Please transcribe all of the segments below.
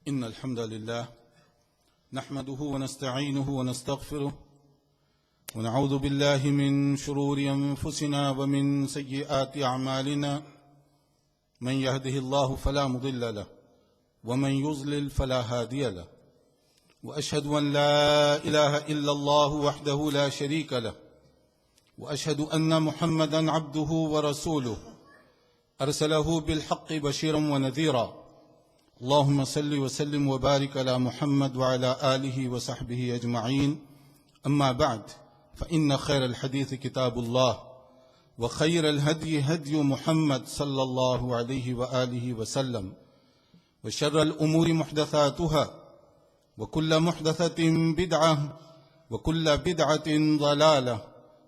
إن الحمد لله نحمده ونستعينه ونستغفره ونعوذ بالله من شرور أنفسنا ومن سيئات أعمالنا من يهده الله فلا مضل له ومن يضلل فلا هادي له وأشهد أن لا إله إلا الله وحده لا شريك له وأشهد أن محمدا عبده ورسوله أرسله بالحق بشيرا ونذيرا اللهم صل وسلم وبارك على محمد وعلى آله وصحبه أجمعين أما بعد فإن خير الحديث كتاب الله وخير الهدي هدي محمد صلى الله عليه وآله وسلم وشر الأمور محدثاتها وكل محدثة بدعة وكل بدعة ضلالة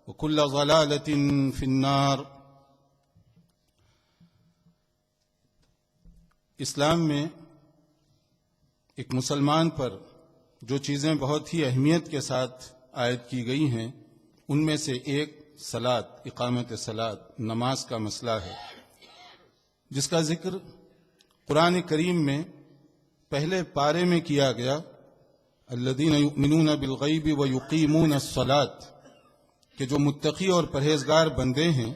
وكل ضلالة في النار۔ اسلام میں ایک مسلمان پر جو چیزیں بہت ہی اہمیت کے ساتھ عائد کی گئی ہیں ان میں سے ایک صلاۃ، اقامت صلاۃ، نماز کا مسئلہ ہے، جس کا ذکر قرآن کریم میں پہلے پارے میں کیا گیا، الذین یؤمنون بالغیب ویقیمون الصلاۃ، کہ جو متقی اور پرہیزگار بندے ہیں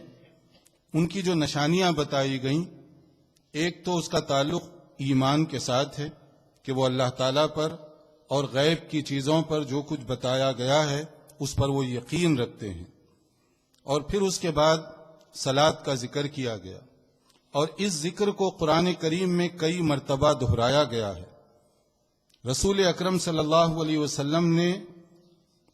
ان کی جو نشانیاں بتائی گئیں، ایک تو اس کا تعلق ایمان کے ساتھ ہے کہ وہ اللہ تعالیٰ پر اور غیب کی چیزوں پر جو کچھ بتایا گیا ہے اس پر وہ یقین رکھتے ہیں، اور پھر اس کے بعد صلاۃ کا ذکر کیا گیا، اور اس ذکر کو قرآن کریم میں کئی مرتبہ دہرایا گیا ہے۔ رسول اکرم صلی اللہ علیہ وسلم نے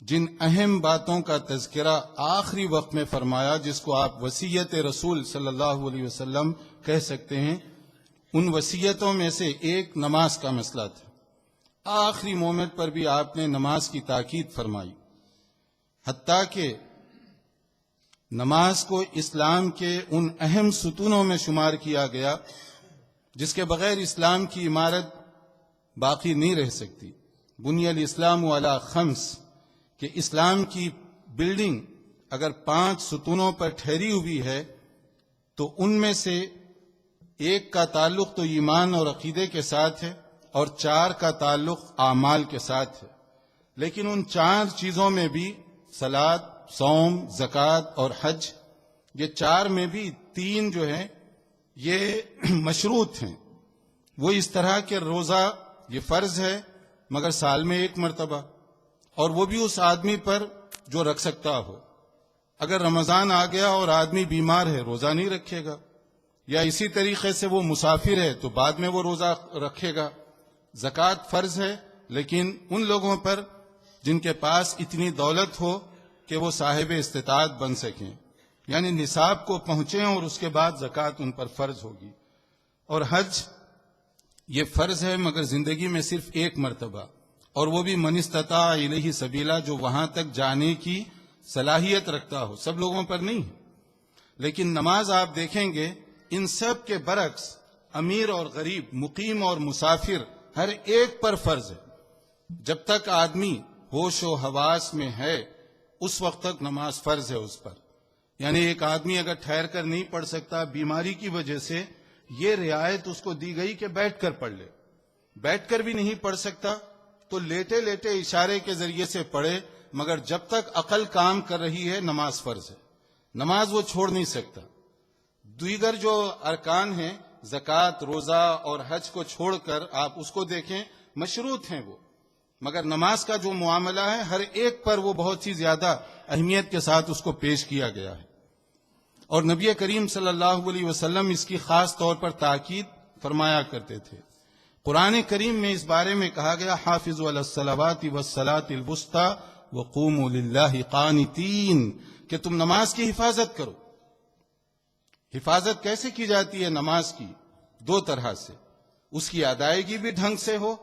جن اہم باتوں کا تذکرہ آخری وقت میں فرمایا، جس کو آپ وصیت رسول صلی اللہ علیہ وسلم کہہ سکتے ہیں، ان وصیتوں میں سے ایک نماز کا مسئلہ تھا۔ آخری مومنٹ پر بھی آپ نے نماز کی تاکید فرمائی، حتیٰ کہ نماز کو اسلام کے ان اہم ستونوں میں شمار کیا گیا جس کے بغیر اسلام کی عمارت باقی نہیں رہ سکتی۔ بنی الاسلام علی خمس، کہ اسلام کی بلڈنگ اگر 5 ستونوں پر ٹھہری ہوئی ہے تو ان میں سے ایک کا تعلق تو ایمان اور عقیدے کے ساتھ ہے اور 4 کا تعلق اعمال کے ساتھ ہے، لیکن ان 4 چیزوں میں بھی صلاۃ، صوم، زکوٰۃ اور حج، یہ 4 میں بھی 3 جو ہیں یہ مشروط ہیں۔ وہ اس طرح کہ روزہ یہ فرض ہے مگر سال میں 1 مرتبہ، اور وہ بھی اس آدمی پر جو رکھ سکتا ہو۔ اگر رمضان آ گیا اور آدمی بیمار ہے روزہ نہیں رکھے گا، یا اسی طریقے سے وہ مسافر ہے تو بعد میں وہ روزہ رکھے گا۔ زکوٰۃ فرض ہے لیکن ان لوگوں پر جن کے پاس اتنی دولت ہو کہ وہ صاحب استطاعت بن سکیں، یعنی نصاب کو پہنچیں، اور اس کے بعد زکوٰۃ ان پر فرض ہوگی۔ اور حج یہ فرض ہے مگر زندگی میں صرف 1 مرتبہ، اور وہ بھی من استطاع الیہ سبیلا، جو وہاں تک جانے کی صلاحیت رکھتا ہو، سب لوگوں پر نہیں ہے۔ لیکن نماز آپ دیکھیں گے ان سب کے برعکس امیر اور غریب، مقیم اور مسافر، ہر ایک پر فرض ہے۔ جب تک آدمی ہوش و حواس میں ہے اس وقت تک نماز فرض ہے اس پر۔ یعنی ایک آدمی اگر ٹھہر کر نہیں پڑھ سکتا بیماری کی وجہ سے، یہ رعایت اس کو دی گئی کہ بیٹھ کر پڑھ لے۔ بیٹھ کر بھی نہیں پڑھ سکتا تو لیٹے لیٹے اشارے کے ذریعے سے پڑھے، مگر جب تک عقل کام کر رہی ہے نماز فرض ہے، نماز وہ چھوڑ نہیں سکتا۔ دیگر جو ارکان ہیں زکوٰۃ، روزہ اور حج کو چھوڑ کر آپ اس کو دیکھیں، مشروط ہیں وہ، مگر نماز کا جو معاملہ ہے ہر ایک پر وہ بہت ہی زیادہ اہمیت کے ساتھ اس کو پیش کیا گیا ہے، اور نبی کریم صلی اللہ علیہ وسلم اس کی خاص طور پر تاکید فرمایا کرتے تھے۔ قرآن کریم میں اس بارے میں کہا گیا، حافظوا علی الصلوات والصلاۃ الوسطی وقوموا للہ قانتین، کہ تم نماز کی حفاظت کرو۔ حفاظت کیسے کی جاتی ہے نماز کی؟ 2 طرح سے، اس کی ادائیگی بھی ڈھنگ سے ہو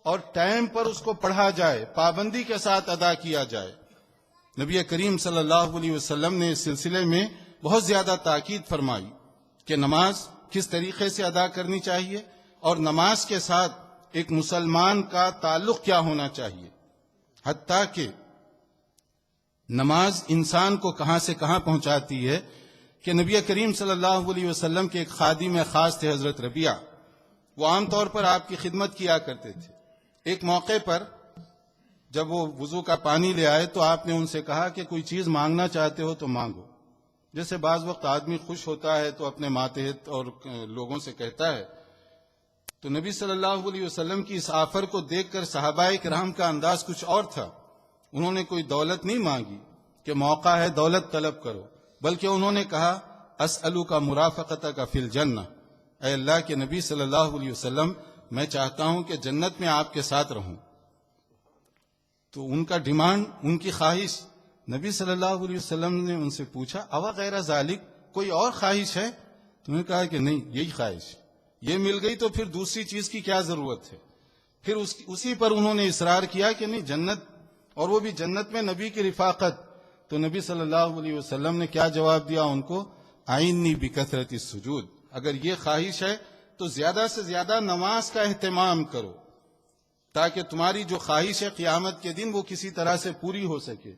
اور ٹائم پر اس کو پڑھا جائے، پابندی کے ساتھ ادا کیا جائے۔ نبی کریم صلی اللہ علیہ وسلم نے اس سلسلے میں بہت زیادہ تاکید فرمائی کہ نماز کس طریقے سے ادا کرنی چاہیے، اور نماز کے ساتھ ایک مسلمان کا تعلق کیا ہونا چاہیے، حتیٰ کہ نماز انسان کو کہاں سے کہاں پہنچاتی ہے کہ نبی کریم صلی اللہ علیہ وسلم کے ایک خادم خاص تھے حضرت ربیعہ۔ وہ عام طور پر آپ کی خدمت کیا کرتے تھے. ایک موقع پر جب وہ وضو کا پانی لے آئے تو آپ نے ان سے کہا کہ کوئی چیز مانگنا چاہتے ہو تو مانگو. جیسے بعض وقت آدمی خوش ہوتا ہے تو اپنے ماتحت اور لوگوں سے کہتا ہے، تو نبی صلی اللہ علیہ وسلم کی اس آفر کو دیکھ کر صحابہ کرام کا انداز کچھ اور تھا. انہوں نے کوئی دولت نہیں مانگی کہ موقع ہے دولت طلب کرو، بلکہ انہوں نے کہا اسألوک مرافقتک فی الجنہ، اے اللہ کے نبی صلی اللہ علیہ وسلم میں چاہتا ہوں کہ جنت میں آپ کے ساتھ رہوں. تو ان کا ڈیمانڈ، ان کی خواہش، نبی صلی اللہ علیہ وسلم نے ان سے پوچھا اوا غیر ذالک، کوئی اور خواہش ہے؟ تو انہوں نے کہا کہ نہیں، یہی خواہش، یہ مل گئی تو پھر دوسری چیز کی کیا ضرورت ہے. پھر اسی پر انہوں نے اصرار کیا کہ نہیں، جنت، اور وہ بھی جنت میں نبی کی رفاقت. تو نبی صلی اللہ علیہ وسلم نے کیا جواب دیا ان کو؟ اعنی بکثرت السجود، اگر یہ خواہش ہے تو زیادہ سے زیادہ نماز کا اہتمام کرو تاکہ تمہاری جو خواہش ہے قیامت کے دن وہ کسی طرح سے پوری ہو سکے.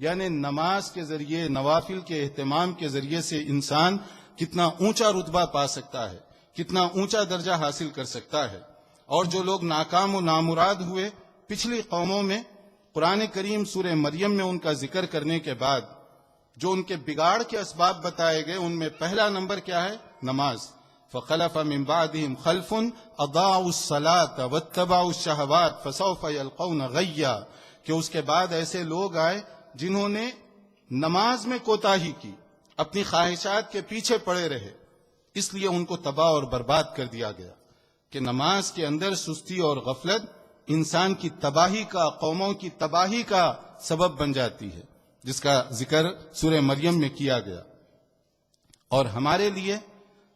یعنی نماز کے ذریعے، نوافل کے اہتمام کے ذریعے سے انسان کتنا اونچا رتبہ پا سکتا ہے، کتنا اونچا درجہ حاصل کر سکتا ہے. اور جو لوگ ناکام و نامراد ہوئے پچھلی قوموں میں، قرآن کریم سورہ مریم میں ان کا ذکر کرنے کے بعد جو ان کے بگاڑ کے اسباب بتائے گئے، ان میں پہلا نمبر کیا ہے؟ نماز. فخلف من بعدهم خلف اضاعوا الصلاة واتبعوا الشهوات فسوف يلقون غیا، کہ اس کے بعد ایسے لوگ آئے جنہوں نے نماز میں کوتاہی کی، اپنی خواہشات کے پیچھے پڑے رہے، اس لیے ان کو تباہ اور برباد کر دیا گیا. کہ نماز کے اندر سستی اور غفلت انسان کی تباہی کا، قوموں کی تباہی کا سبب بن جاتی ہے، جس کا ذکر سورہ مریم میں کیا گیا. اور ہمارے لیے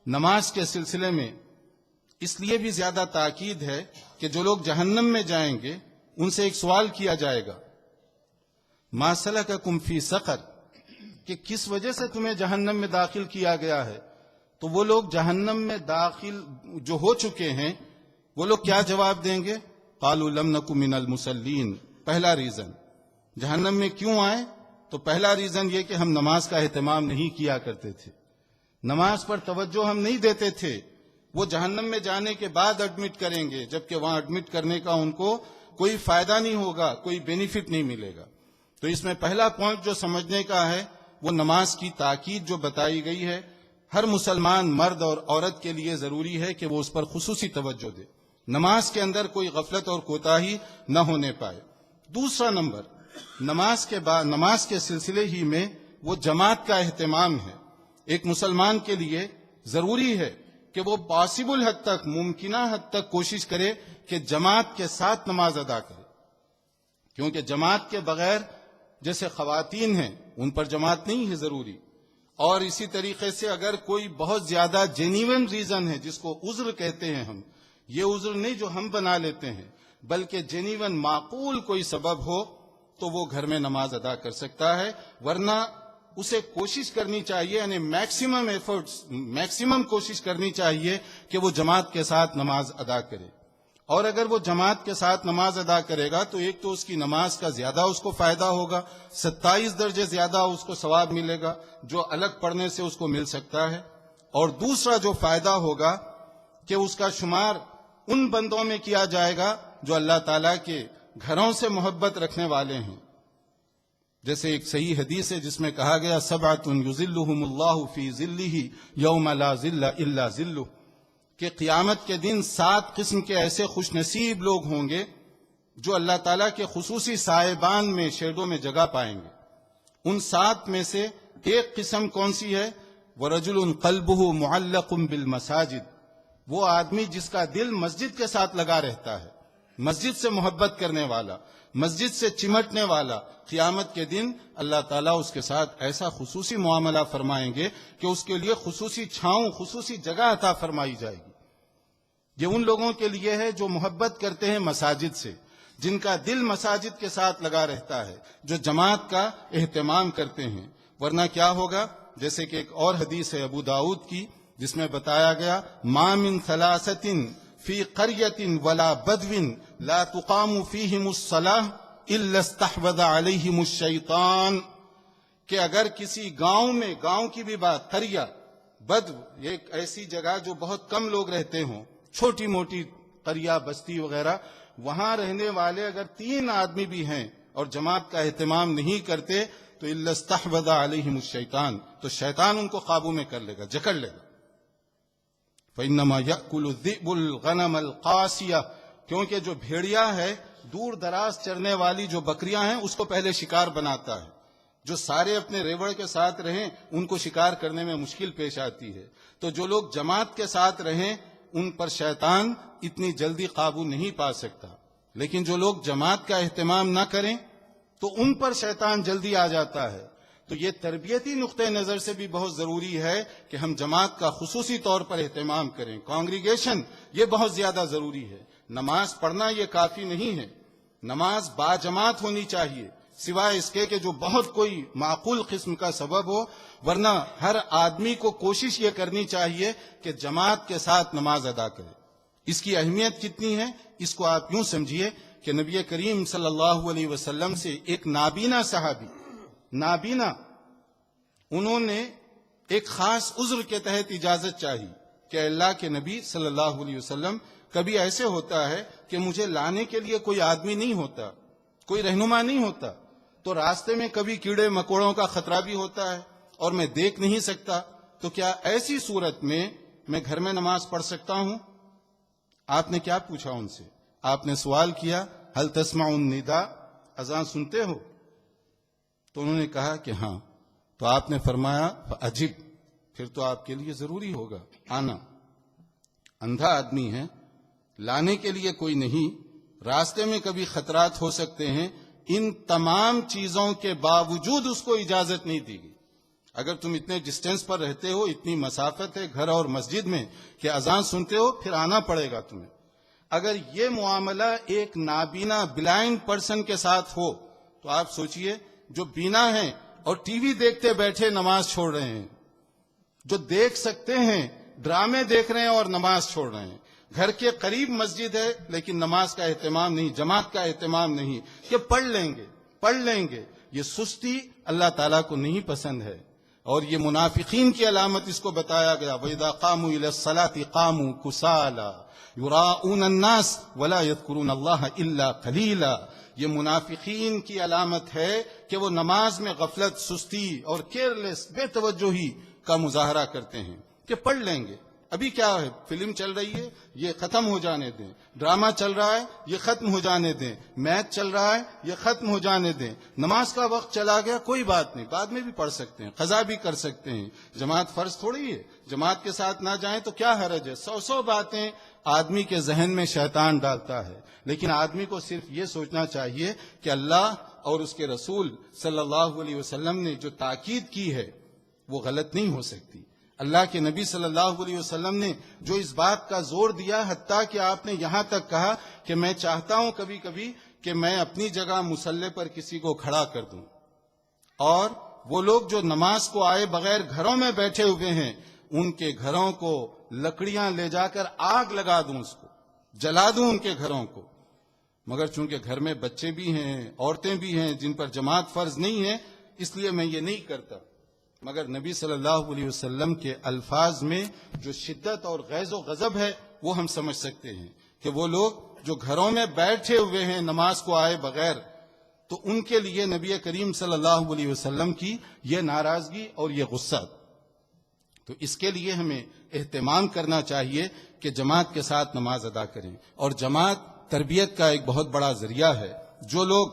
نماز کے سلسلے میں اس لیے بھی زیادہ تاکید ہے کہ جو لوگ جہنم میں جائیں گے ان سے ایک سوال کیا جائے گا، ما سلککم فی سقر، کہ کس وجہ سے تمہیں جہنم میں داخل کیا گیا ہے. تو وہ لوگ جہنم میں داخل جو ہو چکے ہیں وہ لوگ کیا جواب دیں گے؟ قالوا لم نک من المصلین. پہلا ریزن جہنم میں کیوں آئے؟ تو پہلا ریزن یہ کہ ہم نماز کا اہتمام نہیں کیا کرتے تھے، نماز پر توجہ ہم نہیں دیتے تھے. وہ جہنم میں جانے کے بعد ایڈمٹ کریں گے، جبکہ وہاں ایڈمٹ کرنے کا ان کو کوئی فائدہ نہیں ہوگا، کوئی بینیفٹ نہیں ملے گا. تو اس میں پہلا پوائنٹ جو سمجھنے کا ہے وہ نماز کی تاکید جو بتائی گئی ہے، ہر مسلمان مرد اور عورت کے لیے ضروری ہے کہ وہ اس پر خصوصی توجہ دے، نماز کے اندر کوئی غفلت اور کوتاہی نہ ہونے پائے. دوسرا نمبر، نماز کے سلسلے ہی میں وہ جماعت کا اہتمام ہے. ایک مسلمان کے لیے ضروری ہے کہ وہ پاسبل حد تک، ممکنہ حد تک کوشش کرے کہ جماعت کے ساتھ نماز ادا کرے، کیونکہ جماعت کے بغیر، جیسے خواتین ہیں ان پر جماعت نہیں ہے ضروری. اور اسی طریقے سے اگر کوئی بہت زیادہ جینیون ریزن ہے، جس کو عذر کہتے ہیں ہم، یہ عذر نہیں جو ہم بنا لیتے ہیں، بلکہ جینیون معقول کوئی سبب ہو تو وہ گھر میں نماز ادا کر سکتا ہے. ورنہ اسے کوشش کرنی چاہیے، یعنی میکسیمم کوشش کرنی چاہیے کہ وہ جماعت کے ساتھ نماز ادا کرے. اور اگر وہ جماعت کے ساتھ نماز ادا کرے گا تو ایک تو اس کی نماز کا زیادہ اس کو فائدہ ہوگا، 27 درجے زیادہ اس کو ثواب ملے گا جو الگ پڑھنے سے اس کو مل سکتا ہے. اور دوسرا جو فائدہ ہوگا کہ اس کا شمار ان بندوں میں کیا جائے گا جو اللہ تعالیٰ کے گھروں سے محبت رکھنے والے ہیں. جیسے ایک صحیح حدیث ہے جس میں کہا گیا سبعۃ یظلھم اللہ فی ظلہ یوم لا ظل الا ظلہ، کہ قیامت کے دن 7 قسم کے ایسے خوش نصیب لوگ ہوں گے جو اللہ تعالیٰ کے خصوصی سائبان میں، شیڈوں میں جگہ پائیں گے. ان 7 میں سے ایک قسم کون سی ہے؟ وَرَجُلٌ قَلْبُهُ مُعَلَّقٌ بِالْمَسَاجِدِ، وہ آدمی جس کا دل مسجد کے ساتھ لگا رہتا ہے، مسجد سے محبت کرنے والا، مسجد سے چمٹنے والا. قیامت کے دن اللہ تعالیٰ اس کے ساتھ ایسا خصوصی معاملہ فرمائیں گے کہ اس کے لیے خصوصی چھاؤں، خصوصی جگہ عطا فرمائی جائے گی. یہ ان لوگوں کے لیے ہے جو محبت کرتے ہیں مساجد سے، جن کا دل مساجد کے ساتھ لگا رہتا ہے، جو جماعت کا اہتمام کرتے ہیں. ورنہ کیا ہوگا؟ جیسے کہ ایک اور حدیث ہے ابو داؤد کی جس میں بتایا گیا ما من ثلاثۃ فی قریۃ ولا بدو لا تقام فیہم الصلاۃ الا استحوذ علیہم الشیطان، کہ اگر کسی گاؤں میں، گاؤں کی بھی بات، قریہ، بدو ایک ایسی جگہ جو بہت کم لوگ رہتے ہوں، چھوٹی موٹی قریہ بستی وغیرہ، وہاں رہنے والے اگر 3 آدمی بھی ہیں اور جماعت کا اہتمام نہیں کرتے تو الا استحوذ علیہم الشیطان، تو شیطان ان کو قابو میں کر لے گا، جکڑ لے گا۔ فإنما يأكل الذئب الغنم القاسیہ، کیونکہ جو بھیڑیا ہے دور دراز چرنے والی جو بکریاں ہیں اس کو پہلے شکار بناتا ہے۔ جو سارے اپنے ریوڑ کے ساتھ رہیں ان کو شکار کرنے میں مشکل پیش آتی ہے، تو جو لوگ جماعت کے ساتھ رہیں ان پر شیطان اتنی جلدی قابو نہیں پا سکتا، لیکن جو لوگ جماعت کا اہتمام نہ کریں تو ان پر شیطان جلدی آ جاتا ہے۔ تو یہ تربیتی نقطہ نظر سے بھی بہت ضروری ہے کہ ہم جماعت کا خصوصی طور پر اہتمام کریں، کانگریگیشن یہ بہت زیادہ ضروری ہے۔ نماز پڑھنا یہ کافی نہیں ہے، نماز با جماعت ہونی چاہیے، سوائے اس کے کہ جو بہت کوئی معقول قسم کا سبب ہو، ورنہ ہر آدمی کو کوشش یہ کرنی چاہیے کہ جماعت کے ساتھ نماز ادا کرے۔ اس کی اہمیت کتنی ہے اس کو آپ یوں سمجھیے کہ نبی کریم صلی اللہ علیہ وسلم سے ایک نابینا صحابی، نابینا، انہوں نے ایک خاص عذر کے تحت اجازت چاہی کہ اللہ کے نبی صلی اللہ علیہ وسلم کبھی ایسے ہوتا ہے کہ مجھے لانے کے لیے کوئی آدمی نہیں ہوتا، کوئی رہنما نہیں ہوتا، تو راستے میں کبھی کیڑے مکوڑوں کا خطرہ بھی ہوتا ہے اور میں دیکھ نہیں سکتا، تو کیا ایسی صورت میں گھر میں نماز پڑھ سکتا ہوں؟ آپ نے کیا پوچھا ان سے؟ آپ نے سوال کیا هل تسمع النداء، اذان سنتے ہو؟ تو انہوں نے کہا کہ ہاں۔ تو آپ نے فرمایا فاجب، پھر تو آپ کے لیے ضروری ہوگا آنا۔ اندھا آدمی ہے، لانے کے لیے کوئی نہیں، راستے میں کبھی خطرات ہو سکتے ہیں، ان تمام چیزوں کے باوجود اس کو اجازت نہیں دی گئی۔ اگر تم اتنے ڈسٹینس پر رہتے ہو، اتنی مسافت ہے گھر اور مسجد میں کہ اذان سنتے ہو، پھر آنا پڑے گا تمہیں۔ اگر یہ معاملہ ایک نابینا بلائنڈ پرسن کے ساتھ ہو تو آپ سوچئے جو بینا ہیں اور ٹی وی دیکھتے بیٹھے نماز چھوڑ رہے ہیں، جو دیکھ سکتے ہیں ڈرامے دیکھ رہے ہیں اور نماز چھوڑ رہے ہیں، گھر کے قریب مسجد ہے لیکن نماز کا اہتمام نہیں، جماعت کا اہتمام نہیں کہ پڑھ لیں گے، یہ سستی اللہ تعالیٰ کو نہیں پسند ہے، اور یہ منافقین کی علامت اس کو بتایا گیا وَإِذَا قَامُوا إِلَى الصَّلَاةِ قَامُوا كُسَالَىٰ يُرَاءُونَ النَّاسَ وَلَا يَذْكُرُونَ اللَّهَ إِلَّا قَلِيلًا۔ یہ منافقین کی علامت ہے کہ وہ نماز میں غفلت، سستی اور کیئرلیس، بے توجہی کا مظاہرہ کرتے ہیں کہ پڑھ لیں گے، ابھی کیا ہے، فلم چل رہی ہے یہ ختم ہو جانے دیں، ڈرامہ چل رہا ہے یہ ختم ہو جانے دیں، میچ چل رہا ہے یہ ختم ہو جانے دیں، نماز کا وقت چلا گیا کوئی بات نہیں، بعد میں بھی پڑھ سکتے ہیں، قضا بھی کر سکتے ہیں، جماعت فرض تھوڑی ہے، جماعت کے ساتھ نہ جائیں تو کیا حرج ہے۔ 100 باتیں آدمی کے ذہن میں شیطان ڈالتا ہے، لیکن آدمی کو صرف یہ سوچنا چاہیے کہ اللہ اور اس کے رسول صلی اللہ علیہ وسلم نے جو تاکید کی ہے وہ غلط نہیں ہو سکتی۔ اللہ کے نبی صلی اللہ علیہ وسلم نے جو اس بات کا زور دیا، حتیٰ کہ آپ نے یہاں تک کہا کہ میں چاہتا ہوں کبھی کبھی کہ میں اپنی جگہ مصلی پر کسی کو کھڑا کر دوں، اور وہ لوگ جو نماز کو آئے بغیر گھروں میں بیٹھے ہوئے ہیں ان کے گھروں کو لکڑیاں لے جا کر آگ لگا دوں، اس کو جلا دوں ان کے گھروں کو، مگر چونکہ گھر میں بچے بھی ہیں، عورتیں بھی ہیں جن پر جماعت فرض نہیں ہے، اس لیے میں یہ نہیں کرتا۔ مگر نبی صلی اللہ علیہ وسلم کے الفاظ میں جو شدت اور غیظ و غضب ہے وہ ہم سمجھ سکتے ہیں کہ وہ لوگ جو گھروں میں بیٹھے ہوئے ہیں نماز کو آئے بغیر، تو ان کے لیے نبی کریم صلی اللہ علیہ وسلم کی یہ ناراضگی اور یہ غصہ، تو اس کے لیے ہمیں اہتمام کرنا چاہیے کہ جماعت کے ساتھ نماز ادا کریں، اور جماعت تربیت کا ایک بہت بڑا ذریعہ ہے۔ جو لوگ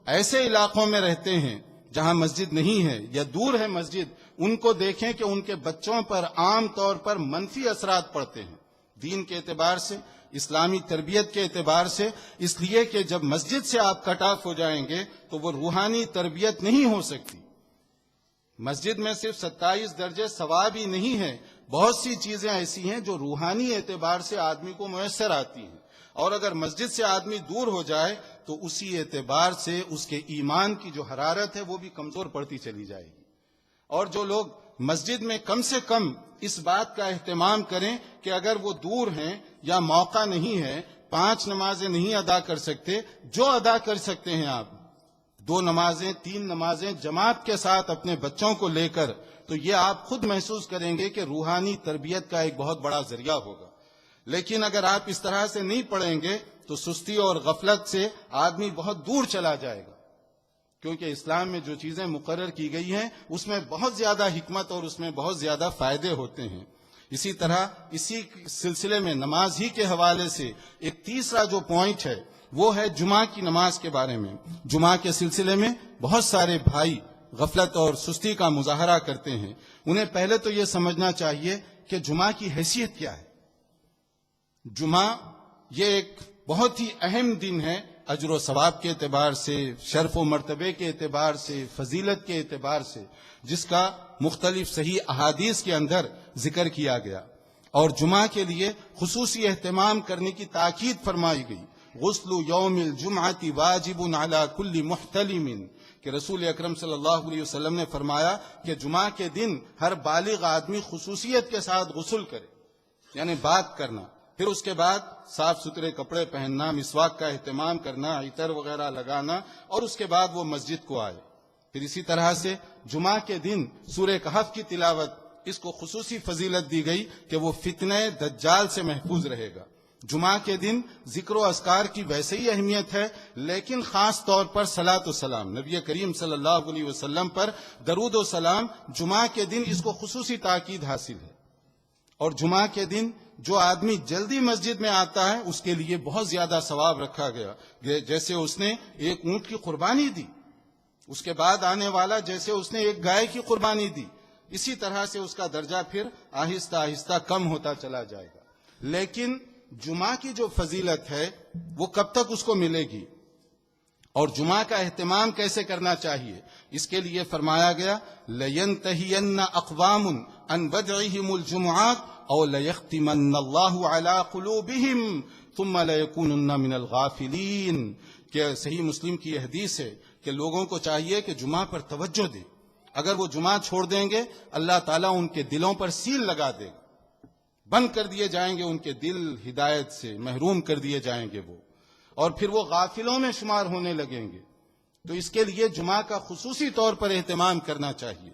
ایسے علاقوں میں رہتے ہیں جہاں مسجد نہیں ہے یا دور ہے مسجد، ان کو دیکھیں کہ ان کے بچوں پر عام طور پر منفی اثرات پڑتے ہیں، دین کے اعتبار سے، اسلامی تربیت کے اعتبار سے، اس لیے کہ جب مسجد سے آپ کٹ آف ہو جائیں گے تو وہ روحانی تربیت نہیں ہو سکتی۔ مسجد میں صرف 27 درجے ثواب ہی نہیں ہے، بہت سی چیزیں ایسی ہیں جو روحانی اعتبار سے آدمی کو میسر آتی ہیں، اور اگر مسجد سے آدمی دور ہو جائے تو اسی اعتبار سے اس کے ایمان کی جو حرارت ہے وہ بھی کمزور پڑتی چلی جائے گی۔ اور جو لوگ مسجد میں کم سے کم اس بات کا اہتمام کریں کہ اگر وہ دور ہیں یا موقع نہیں ہے، 5 نمازیں نہیں ادا کر سکتے، جو ادا کر سکتے ہیں آپ 2 نمازیں 3 نمازیں جماعت کے ساتھ اپنے بچوں کو لے کر، تو یہ آپ خود محسوس کریں گے کہ روحانی تربیت کا ایک بہت بڑا ذریعہ ہوگا۔ لیکن اگر آپ اس طرح سے نہیں پڑھیں گے تو سستی اور غفلت سے آدمی بہت دور چلا جائے گا، کیونکہ اسلام میں جو چیزیں مقرر کی گئی ہیں اس میں بہت زیادہ حکمت اور اس میں بہت زیادہ فائدے ہوتے ہیں۔ اسی طرح اسی سلسلے میں نماز ہی کے حوالے سے ایک تیسرا جو پوائنٹ ہے وہ ہے جمعہ کی نماز کے بارے میں۔ جمعہ کے سلسلے میں بہت سارے بھائی غفلت اور سستی کا مظاہرہ کرتے ہیں۔ انہیں پہلے تو یہ سمجھنا چاہیے کہ جمعہ کی حیثیت کیا ہے۔ جمعہ یہ ایک بہت ہی اہم دن ہے، اجر و ثواب کے اعتبار سے، شرف و مرتبے کے اعتبار سے، فضیلت کے اعتبار سے، جس کا مختلف صحیح احادیث کے اندر ذکر کیا گیا، اور جمعہ کے لیے خصوصی اہتمام کرنے کی تاکید فرمائی گئی۔ غسل یوم الجمعۃ واجب علی کل محتلم، کہ رسول اکرم صلی اللہ علیہ وسلم نے فرمایا کہ جمعہ کے دن ہر بالغ آدمی خصوصیت کے ساتھ غسل کرے، یعنی بات کرنا، پھر اس کے بعد صاف ستھرے کپڑے پہننا، مسواک کا اہتمام کرنا، عطر وغیرہ لگانا، اور اس کے بعد وہ مسجد کو آئے۔ پھر اسی طرح سے جمعہ کے دن سورہ کہف کی تلاوت، اس کو خصوصی فضیلت دی گئی کہ وہ فتنہ دجال سے محفوظ رہے گا۔ جمعہ کے دن ذکر و اذکار کی ویسے ہی اہمیت ہے، لیکن خاص طور پر صلاۃ و سلام، نبی کریم صلی اللہ علیہ وسلم پر درود و سلام، جمعہ کے دن اس کو خصوصی تاکید حاصل ہے۔ اور جمعہ کے دن جو آدمی جلدی مسجد میں آتا ہے اس کے لیے بہت زیادہ ثواب رکھا گیا، جیسے اس نے ایک اونٹ کی قربانی دی، اس کے بعد آنے والا جیسے اس نے ایک گائے کی قربانی دی، اسی طرح سے اس کا درجہ پھر آہستہ آہستہ کم ہوتا چلا جائے گا۔ لیکن جمعہ کی جو فضیلت ہے وہ کب تک اس کو ملے گی، اور جمعہ کا اہتمام کیسے کرنا چاہیے، اس کے لیے فرمایا گیا لَيَنْتَهِيَنَّ أَقْوَامٌ عَنْ بَدْعِهِمُ الْجُمُعَاتِ أَوْ لَيَخْتِمَنَّ اللَّهُ عَلَىٰ قُلُوبِهِمْ ثُمَّ لَيَكُونُنَّ مِنَ الْغَافِلِينَ، کہ صحیح مسلم کی حدیث ہے کہ لوگوں کو چاہیے کہ جمعہ پر توجہ دیں، اگر وہ جمعہ چھوڑ دیں گے اللہ تعالیٰ ان کے دلوں پر سیل لگا دے گا، بند کر دیے جائیں گے ان کے دل، ہدایت سے محروم کر دیے جائیں گے وہ، اور پھر وہ غافلوں میں شمار ہونے لگیں گے۔ تو اس کے لیے جمعہ کا خصوصی طور پر اہتمام کرنا چاہیے۔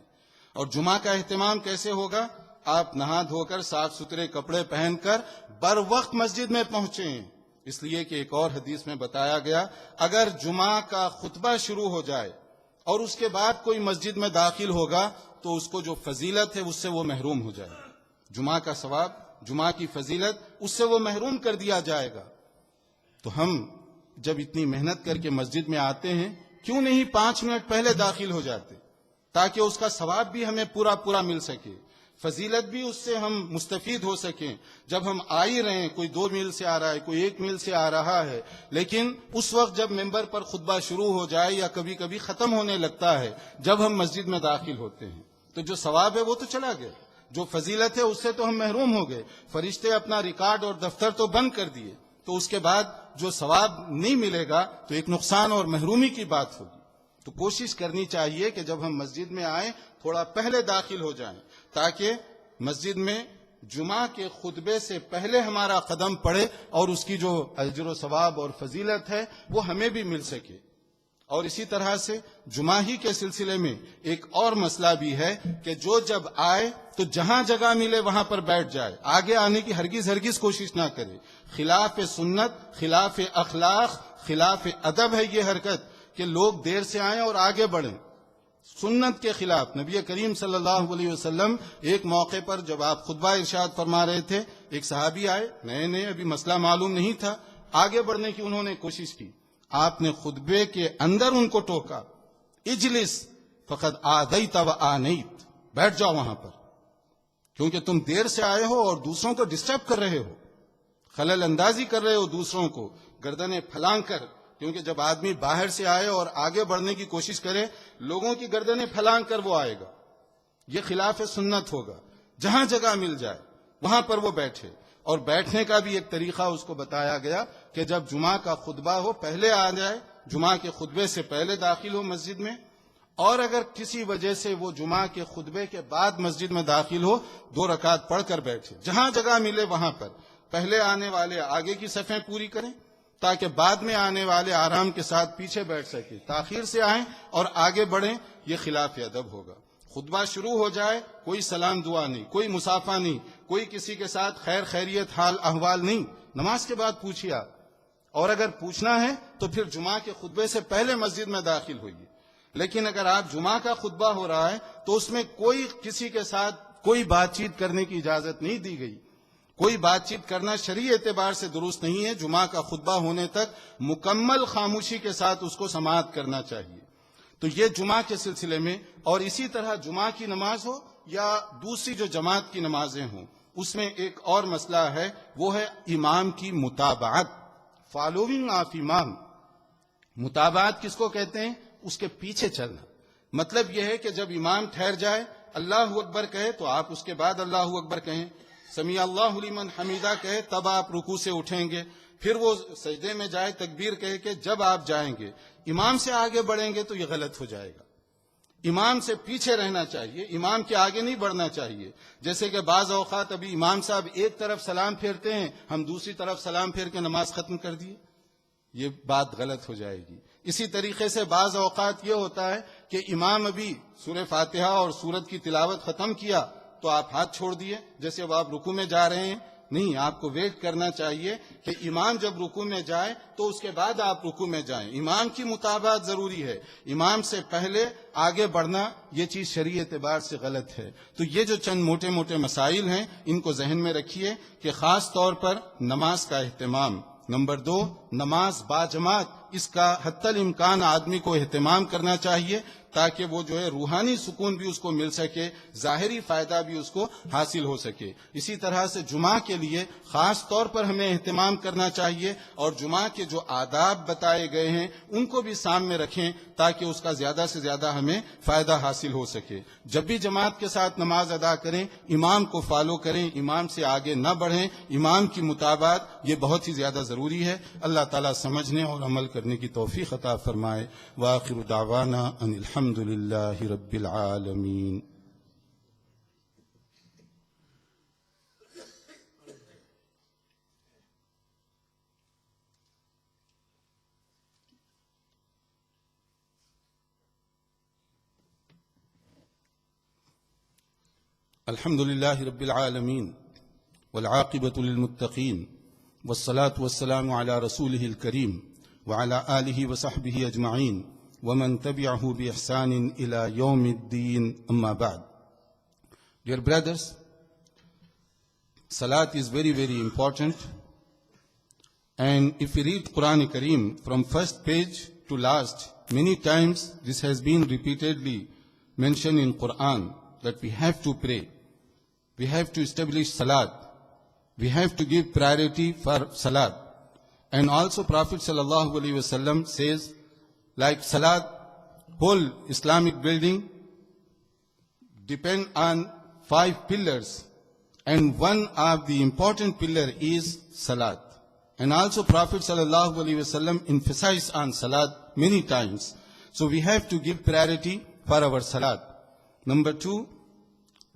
اور جمعہ کا اہتمام کیسے ہوگا؟ آپ نہا دھو کر صاف ستھرے کپڑے پہن کر بر وقت مسجد میں پہنچیں، اس لیے کہ ایک اور حدیث میں بتایا گیا اگر جمعہ کا خطبہ شروع ہو جائے اور اس کے بعد کوئی مسجد میں داخل ہوگا تو اس کو جو فضیلت ہے اس سے وہ محروم ہو جائے گا، جمعہ کا ثواب، جمعہ کی فضیلت، اس سے وہ محروم کر دیا جائے گا۔ تو ہم جب اتنی محنت کر کے مسجد میں آتے ہیں کیوں نہیں 5 منٹ پہلے داخل ہو جاتے، تاکہ اس کا ثواب بھی ہمیں پورا مل سکے، فضیلت بھی اس سے ہم مستفید ہو سکیں۔ جب ہم آ ہی رہے ہیں، کوئی 2 میل سے آ رہا ہے، کوئی 1 میل سے آ رہا ہے، لیکن اس وقت جب ممبر پر خطبہ شروع ہو جائے یا کبھی کبھی ختم ہونے لگتا ہے، جب ہم مسجد میں داخل ہوتے ہیں تو جو ثواب ہے وہ تو چلا گیا، جو فضیلت ہے اس سے تو ہم محروم ہو گئے، فرشتے اپنا ریکارڈ اور دفتر تو بند کر دیے، تو اس کے بعد جو ثواب نہیں ملے گا تو ایک نقصان اور محرومی کی بات ہوگی۔ تو کوشش کرنی چاہیے کہ جب ہم مسجد میں آئیں تھوڑا پہلے داخل ہو جائیں، تاکہ مسجد میں جمعہ کے خطبے سے پہلے ہمارا قدم پڑے اور اس کی جو اجر و ثواب اور فضیلت ہے وہ ہمیں بھی مل سکے۔ اور اسی طرح سے جمعہ ہی کے سلسلے میں ایک اور مسئلہ بھی ہے کہ جو جب آئے تو جہاں جگہ ملے وہاں پر بیٹھ جائے، آگے آنے کی ہرگز کوشش نہ کرے۔ خلاف سنت، خلاف اخلاق، خلاف ادب ہے یہ حرکت کہ لوگ دیر سے آئیں اور آگے بڑھیں، سنت کے خلاف۔ نبی کریم صلی اللہ علیہ وسلم ایک موقع پر جب آپ خطبہ ارشاد فرما رہے تھے، ایک صحابی آئے، نئے ابھی مسئلہ معلوم نہیں تھا، آگے بڑھنے کی انہوں نے کوشش کی، آپ نے خطبے کے اندر ان کو ٹوکا، اجلس فقد آذیت و آنیت، بیٹھ جاؤ وہاں پر، کیونکہ تم دیر سے آئے ہو اور دوسروں کو ڈسٹرب کر رہے ہو، خلل اندازی کر رہے ہو دوسروں کو، گردنیں پھلانگ کر، کیونکہ جب آدمی باہر سے آئے اور آگے بڑھنے کی کوشش کرے، لوگوں کی گردنیں پھلانگ کر وہ آئے گا، یہ خلاف سنت ہوگا۔ جہاں جگہ مل جائے وہاں پر وہ بیٹھے، اور بیٹھنے کا بھی ایک طریقہ اس کو بتایا گیا کہ جب جمعہ کا خطبہ ہو پہلے آ جائے، جمعہ کے خطبے سے پہلے داخل ہو مسجد میں، اور اگر کسی وجہ سے وہ جمعہ کے خطبے کے بعد مسجد میں داخل ہو 2 رکعت پڑھ کر بیٹھے، جہاں جگہ ملے وہاں پر۔ پہلے آنے والے آگے کی صفیں پوری کریں تاکہ بعد میں آنے والے آرام کے ساتھ پیچھے بیٹھ سکیں، تاخیر سے آئیں اور آگے بڑھیں، یہ خلاف ادب ہوگا۔ خطبہ شروع ہو جائے کوئی سلام دعا نہیں، کوئی مصافحہ نہیں، کوئی کسی کے ساتھ خیر خیریت حال احوال نہیں، نماز کے بعد پوچھیے آپ، اور اگر پوچھنا ہے تو پھر جمعہ کے خطبے سے پہلے مسجد میں داخل ہوئیے۔ لیکن اگر آپ جمعہ کا خطبہ ہو رہا ہے تو اس میں کوئی کسی کے ساتھ کوئی بات چیت کرنے کی اجازت نہیں دی گئی، کوئی بات چیت کرنا شرعی اعتبار سے درست نہیں ہے۔ جمعہ کا خطبہ ہونے تک مکمل خاموشی کے ساتھ اس کو سماعت کرنا چاہیے۔ تو یہ جمعہ کے سلسلے میں، اور اسی طرح جمعہ کی نماز ہو یا دوسری جو جماعت کی نمازیں ہوں، اس میں ایک اور مسئلہ ہے، وہ ہے امام کی متابعت، فالوئنگ آف امام۔ متابعت کس کو کہتے ہیں؟ اس کے پیچھے چلنا۔ مطلب یہ ہے کہ جب امام ٹھہر جائے، اللہ اکبر کہے تو آپ اس کے بعد اللہ اکبر کہیں، سمیع اللہ لمن حمیدہ کہے تب آپ رکوع سے اٹھیں گے، پھر وہ سجدے میں جائے تکبیر کہے کہ جب آپ جائیں گے۔ امام سے آگے بڑھیں گے تو یہ غلط ہو جائے گا، امام سے پیچھے رہنا چاہیے، امام کے آگے نہیں بڑھنا چاہیے۔ جیسے کہ بعض اوقات ابھی امام صاحب ایک طرف سلام پھیرتے ہیں، ہم دوسری طرف سلام پھیر کے نماز ختم کر دیے، یہ بات غلط ہو جائے گی۔ اسی طریقے سے بعض اوقات یہ ہوتا ہے کہ امام ابھی سورہ فاتحہ اور سورت کی تلاوت ختم کیا تو آپ ہاتھ چھوڑ دیے، جیسے اب آپ رکوع میں جا رہے ہیں۔ نہیں، آپ کو ویٹ کرنا چاہیے کہ امام جب رکوع میں جائے تو اس کے بعد آپ رکوع میں جائیں۔ امام کی متابعت ضروری ہے، امام سے پہلے آگے بڑھنا یہ چیز شرعی اعتبار سے غلط ہے۔ تو یہ جو چند موٹے موٹے مسائل ہیں ان کو ذہن میں رکھیے کہ خاص طور پر نماز کا اہتمام۔ نمبر 2، نماز باجماعت، اس کا حتی الامکان آدمی کو اہتمام کرنا چاہیے تاکہ وہ جو ہے روحانی سکون بھی اس کو مل سکے، ظاہری فائدہ بھی اس کو حاصل ہو سکے۔ اسی طرح سے جمعہ کے لیے خاص طور پر ہمیں اہتمام کرنا چاہیے، اور جمعہ کے جو آداب بتائے گئے ہیں ان کو بھی سامنے رکھیں تاکہ اس کا زیادہ سے زیادہ ہمیں فائدہ حاصل ہو سکے۔ جب بھی جماعت کے ساتھ نماز ادا کریں، امام کو فالو کریں، امام سے آگے نہ بڑھیں، امام کی متابعت یہ بہت ہی زیادہ ضروری ہے۔ اللہ تعالیٰ سمجھنے اور عمل کرنے کی توفیق عطا فرمائے۔ وآخر دعوانا ان الحمد للہ رب العالمین۔ الحمد للہ رب العالمین والعاقبۃ للمتقین والصلاة والسلام علی رسولہ الکریم وعلی آلہ وصحبہ اجمعین ومن تبعہ بإحسان الى یوم الدین، اما بعد۔ Dear brothers, Salat is very, very important. And if we read Quran Kareem from first page to last, many times this has been repeatedly mentioned in Quran that we have to pray. We have to establish Salat. We have to give priority for Salat. And also Prophet sallallahu alaihi wasallam says, like Salat, whole Islamic building depend on 5 pillars. And one of the important pillar is Salat. And also Prophet sallallahu alaihi wasallam emphasized on Salat many times. So we have to give priority for our Salat. Number 2,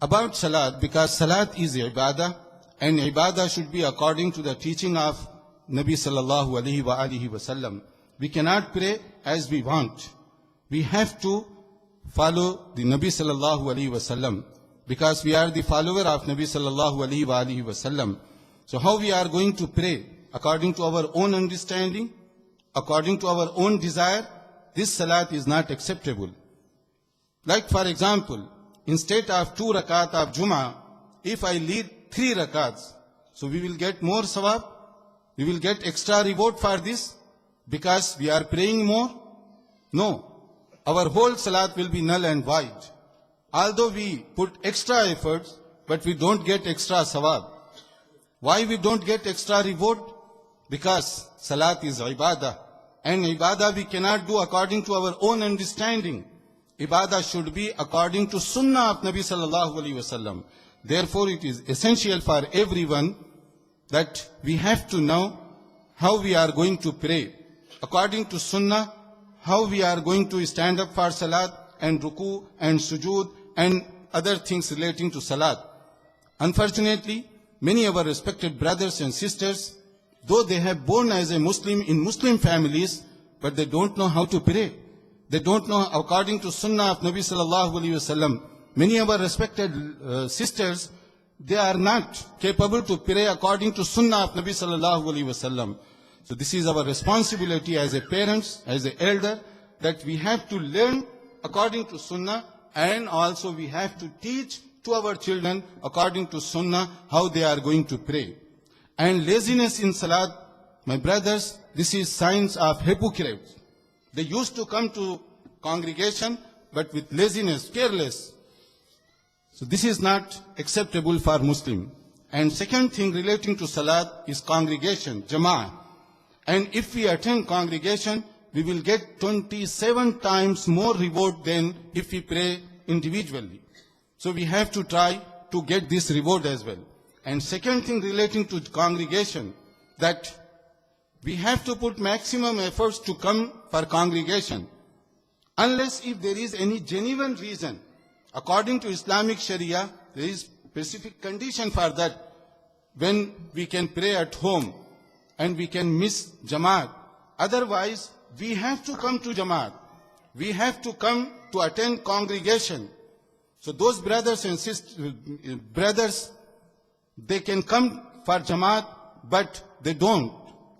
about Salat, because Salat is ibadah, and ibadah should be according to the teaching of Nabi sallallahu alaihi wa alihi wasallam. We cannot pray as we want. We have to follow the Nabi sallallahu alaihi wasallam, because we are the follower of Nabi sallallahu alaihi wa alihi wasallam. So how we are going to pray? According to our own understanding, according to our own desire, this Salat is not acceptable. Like for example, instead of 2 rakat of Jummah, if I lead 3 rakats, so we will get more sawab, we will get extra reward for this because we are praying more? No, our whole Salat will be null and void. Although we put extra efforts, but we don't get extra sawab. Why we don't get extra reward? Because Salat is ibadah, and ibadah we cannot do according to our own understanding. Ibadah should be according to Sunnah of Nabi sallallahu alaihi wasallam. Therefore, it is essential for everyone that we have to know how we are going to pray. According to Sunnah, how we are going to stand up for Salat and Ruku and Sujood and other things relating to Salat. Unfortunately, many of our respected brothers and sisters, though they have born as a Muslim in Muslim families, but they don't know how to pray. They don't know according to Sunnah of Nabi sallallahu alaihi wasallam. many of our respected sisters, they are not capable to pray according to Sunnah of Nabi sallallahu alaihi wasallam. So this is our responsibility as a parents, as an elder, that we have to learn according to Sunnah, and also we have to teach to our children according to Sunnah how they are going to pray. And laziness in Salat, my brothers, this is signs of hypocrites. They used to come to congregation, but with laziness, careless. So this is not acceptable for Muslim. And second thing relating to Salat is congregation, Jama'ah. And if we attend congregation, we will get 27 times more reward than if we pray individually. So we have to try to get this reward as well. And second thing relating to congregation, that we have to put maximum efforts to come for congregation. Unless if there is any genuine reason, according to Islamic Sharia, there is specific condition for that, when we can pray at home and we can miss Jamaat. Otherwise, we have to come to Jamaat. We have to come to attend congregation. So those brothers and sisters, they can come for Jamaat, but they don't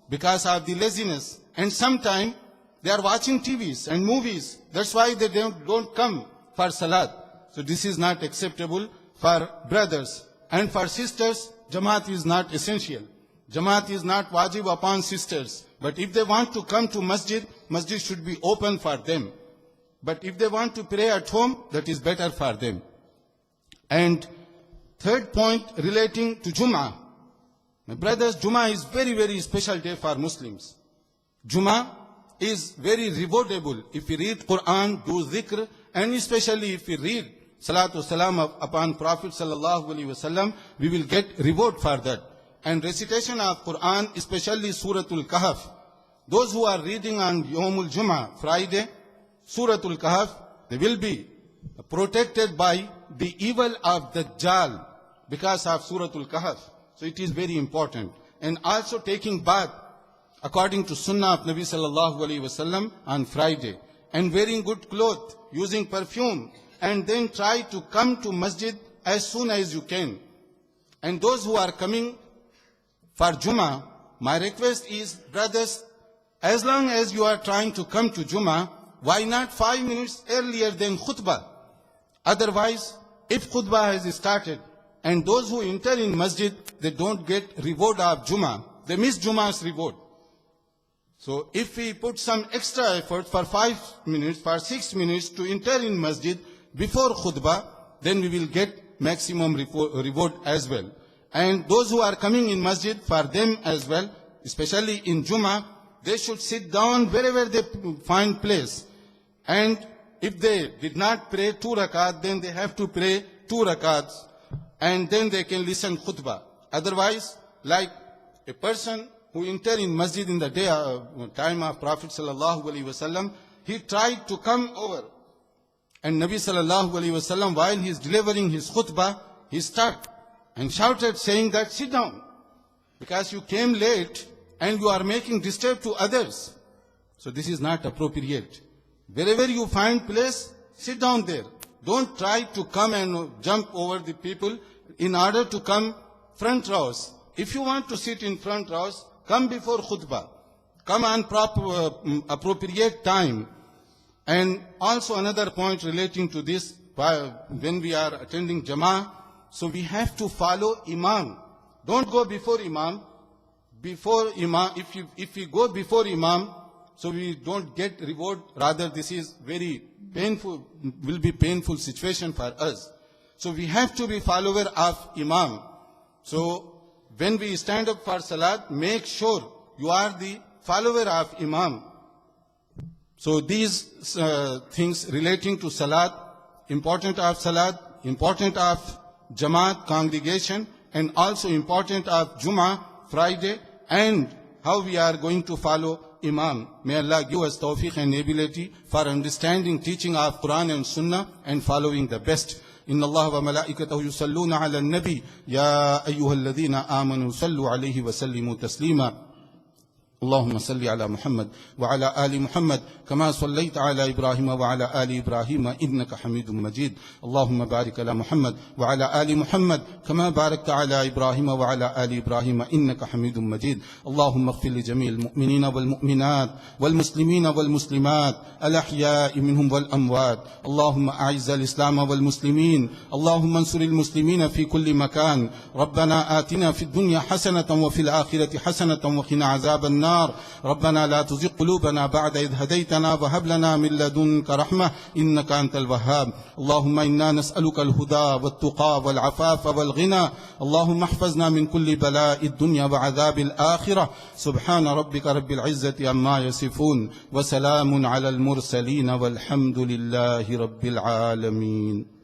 because of the laziness. And sometimes they are watching TVs and movies. That's why they don't come for Salat. So this is not acceptable for brothers. And for sisters, Jamaat is not essential. Jamaat is not wajib upon sisters. But if they want to come to masjid, masjid should be open for them. But if they want to pray at home, that is better for them. And third point relating to Jummah. My brothers, Jummah is very, very special day for Muslims. Jummah is very rewardable. If we read Quran, do zikr, and especially if we read Salatu Salam upon Prophet sallallahu alaihi wasallam, we will get reward for that. And recitation of Quran, especially Suratul Kahf. Those who are reading on Yawmul Jummah, Friday, Suratul Kahf, they will be protected by the evil of Dajjal because of Suratul Kahf. So it is very important. And also taking bath according to Sunnah of Nabi sallallahu alaihi wasallam on Friday. And wearing good clothes, using perfume, and then try to come to masjid as soon as you can. And those who are coming for Jummah, my request is, brothers, as long as you are trying to come to Jummah, why not 5 minutes earlier than khutbah? Otherwise, if khutbah has started, and those who enter in masjid, they don't get reward of Jummah. They miss Jummah's reward. So if we put some extra effort for 5 minutes, for 6 minutes to enter in masjid before khutbah, then we will get maximum reward as well. And those who are coming in masjid, for them as well, especially in Jummah, they should sit down wherever they find place. And if they did not pray 2 rakat, then they have to pray 2 rakats. And then they can listen khutbah. Otherwise, like a person who entered in masjid in the day, time of Prophet sallallahu alaihi wasallam, he tried to come over. And Nabi sallallahu alaihi wasallam, while he is delivering his khutbah, he stopped and shouted, saying that, sit down, because you came late and you are making disturb to others. So this is not appropriate. Wherever you find place, sit down there. Don't try to come and jump over the people in order to come front rows. If you want to sit in front rows, come before khutbah. Come on appropriate time. And also another point relating to this, when we are attending Jama'ah, so we have to follow Imam. Don't go before Imam. Before Imam, if we go before Imam, so we don't get reward. Rather, this is very painful, will be painful situation for us. So we have to be follower of Imam. So when we stand up for Salat, make sure you are the follower of Imam. So these things relating to Salat, important of Salat, important of Jamaat, congregation, and also important of Jummah, Friday, and how we are going to follow Imam. May Allah give us tawfiq and ability for understanding, teaching of Quran and Sunnah, and following the best. إن الله وملائكته يصلون على النبي يا أيها الذين آمنوا صلوا عليه وسلموا تسليما اللهم صل على محمد وعلى آل محمد كما صليت على إبراهيم وعلى آل إبراهيم إنك حميد مجيد. اللهم بارك على محمد وعلى آل محمد كما باركت على إبراهيم وعلى آل إبراهيم إنك حميد مجيد. اللهم اغفر لجميع المؤمنين والمؤمنات والمسلمين والمسلمات الأحياء منهم والأموات. اللهم أعز الإسلام والمسلمين. اللهم انصر المسلمين في كل مكان. ربنا آتنا في الدنيا حسنة وفي الآخرة حسنة وقنا عذاب النار. ربنا لا تزغ قلوبنا بعد إذ هديتنا وهب لنا من لدنك رحمة إنك أنت الوهاب. اللهم إنا نسألك الهدى والتقى والعفاف والغنى. اللهم احفظنا من كل بلاء الدنيا وعذاب الآخرة. سبحان ربك رب العزة عما يصفون وسلام على المرسلين والحمد لله رب العالمين.